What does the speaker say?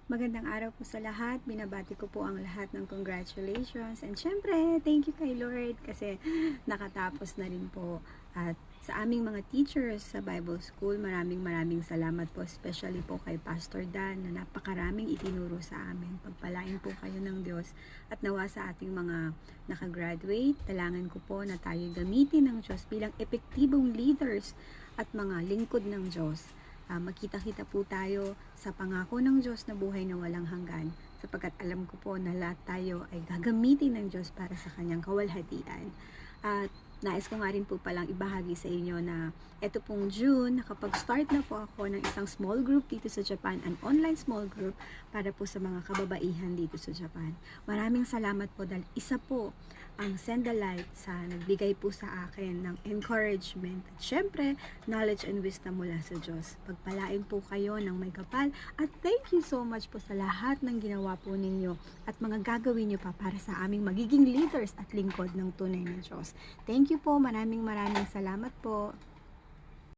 Magandang araw po sa lahat. Binabati ko po ang lahat ng congratulations. And syempre, thank you kay Lord kasi nakatapos na rin po. At sa aming mga teachers sa Bible School, maraming salamat po. Especially po kay Pastor Dan na napakaraming itinuro sa amin. Pagpalain po kayo ng Diyos at nawa sa ating mga nakagraduate. Talangan ko po na tayo gamitin ng Diyos bilang epektibong leaders at mga lingkod ng Diyos. Magkita-kita po tayo sa pangako ng Diyos na buhay na walang hanggan, sapagkat alam ko po na lahat tayo ay gagamitin ng Diyos para sa kanyang kawalhatian. At nais ko nga rin po palang ibahagi sa inyo na eto pong June, nakapag-start na po ako ng isang small group dito sa Japan, an online small group para po sa mga kababaihan dito sa Japan. Maraming salamat po dahil isa po ang Send the Light sa nagbigay po sa akin ng encouragement at syempre knowledge and wisdom mula sa Diyos. Pagpalain po kayo ng may kapal at thank you so much po sa lahat ng ginawa po ninyo at mga gagawin nyo pa para sa aming magiging leaders at lingkod ng tunay na Diyos. Thank you po, maraming salamat po.